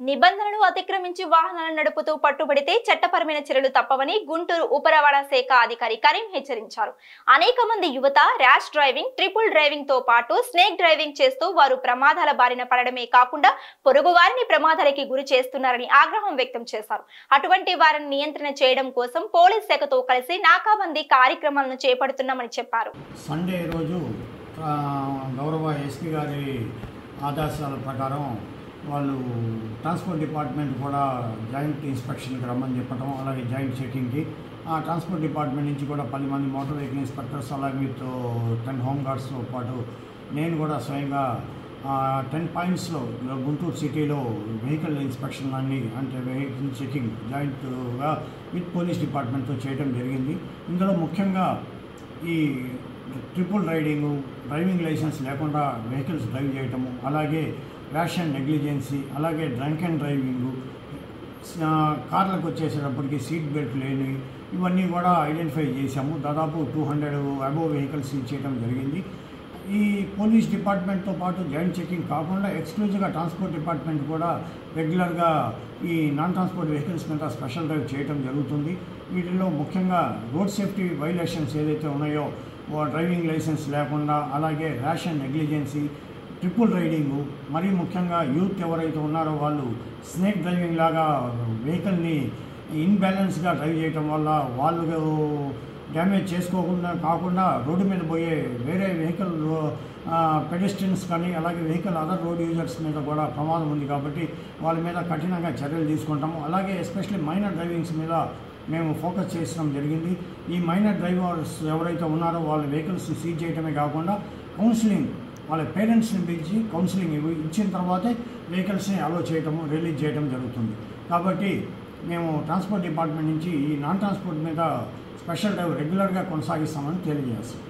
నిబంధనలు అతిక్రమించి వాహనాలను నడుపుతూ పట్టుబడితే చట్టపరమైన చర్యలు తప్పవని గుంటూరు ఉప రవాణా శాఖ అధికారి కరీం హెచ్చరించారు. అనేక మంది యువత ర్యాష్ డ్రైవింగ్, ట్రిపుల్ డ్రైవింగ్ తో పాటు స్నేక్ డ్రైవింగ్ చేస్తూ వారు ప్రమాదాల బారిన పడడమే కాకుండా పొరుగు వారిని ప్రమాదాలకి గురి చేస్తున్నారని ఆగ్రహం వ్యక్తం చేశారు. అటువంటి వారిని నియంత్రణ చేయడం కోసం పోలీస్ శాఖతో కలిసి నాకాబందీ కార్యక్రమాలను చేపడుతున్నామని చెప్పారు. సండే రోజు గౌరవ ఎస్పీ గారి ఆదేశాల ప్రకారం వాళ్ళు ట్రాన్స్పోర్ట్ డిపార్ట్మెంట్ కూడా జాయింట్ ఇన్స్పెక్షన్కి రమ్మని చెప్పడం, అలాగే జాయింట్ చెకింగ్కి ఆ ట్రాన్స్పోర్ట్ డిపార్ట్మెంట్ నుంచి కూడా 10 మంది మోటార్ వెహికల్ ఇన్స్పెక్టర్స్, అలాగే 10 హోమ్ గార్డ్స్తో పాటు నేను కూడా స్వయంగా 10 పాయింట్స్లో గుంటూరు సిటీలో వెహికల్ ఇన్స్పెక్షన్ అన్నీ అంటే వెహికల్ చెకింగ్ జాయింట్గా విత్ పోలీస్ డిపార్ట్మెంట్తో చేయడం జరిగింది. ఇందులో ముఖ్యంగా ఈ ట్రిపుల్ డ్రైవింగ్ లైసెన్స్ లేకుండా వెహికల్స్ డ్రైవ్ చేయటము, అలాగే ర్యాష్ అండ్ నెగ్లిజెన్సీ, అలాగే డ్రంక్ అండ్ డ్రైవింగు, కార్లకు వచ్చేసేటప్పటికి సీట్ బెల్ట్ లేని ఇవన్నీ కూడా ఐడెంటిఫై చేశాము. దాదాపు 200 అబోవ్ వెహికల్స్ చేయడం జరిగింది. ఈ పోలీస్ డిపార్ట్మెంట్తో పాటు జాయింట్ చెకింగ్ కాకుండా ఎక్స్క్లూజివ్గా ట్రాన్స్పోర్ట్ డిపార్ట్మెంట్ కూడా రెగ్యులర్గా ఈ నాన్ ట్రాన్స్పోర్ట్ వెహికల్స్ మీద స్పెషల్ డ్రైవ్ చేయడం జరుగుతుంది. వీటిల్లో ముఖ్యంగా రోడ్ సేఫ్టీ వైలేషన్స్ ఏదైతే ఉన్నాయో డ్రైవింగ్ లైసెన్స్ లేకుండా, అలాగే rash and negligence, triple riding, మరీ ముఖ్యంగా యూత్ ఎవరైతే ఉన్నారో వాళ్ళు స్నేక్ డ్రైవింగ్ లాగా వెహికల్ని ఇన్బ్యాలెన్స్గా డ్రైవ్ చేయటం వల్ల వాళ్ళు డ్యామేజ్ చేసుకోకుండా కాకుండా రోడ్డు మీద పోయే వేరే వెహికల్ పెడెస్ట్రియన్స్ కానీ అలాగే అదర్ రోడ్ యూజర్స్ మీద కూడా ప్రమాదం ఉంది కాబట్టి వాళ్ళ మీద కఠినంగా చర్యలు తీసుకుంటాము. అలాగే ఎస్పెషల్లీ మైనర్ డ్రైవింగ్స్ మీద మేము ఫోకస్ చేయడం జరిగింది. ఈ మైనర్ డ్రైవర్స్ ఎవరైతే ఉన్నారో వాళ్ళ వెహికల్స్ సీజ్ చేయడమే కాకుండా కౌన్సిలింగ్, వాళ్ళ పేరెంట్స్ని పిలిచి కౌన్సిలింగ్ ఇచ్చిన తర్వాతే వెహికల్స్ని అలో చేయటము, రిలీజ్ చేయడం జరుగుతుంది. కాబట్టి మేము ట్రాన్స్పోర్ట్ డిపార్ట్మెంట్ నుంచి ఈ నాన్ ట్రాన్స్పోర్ట్ మీద స్పెషల్ డ్రైవ్ రెగ్యులర్గా కొనసాగిస్తామని తెలియజేస్తాం.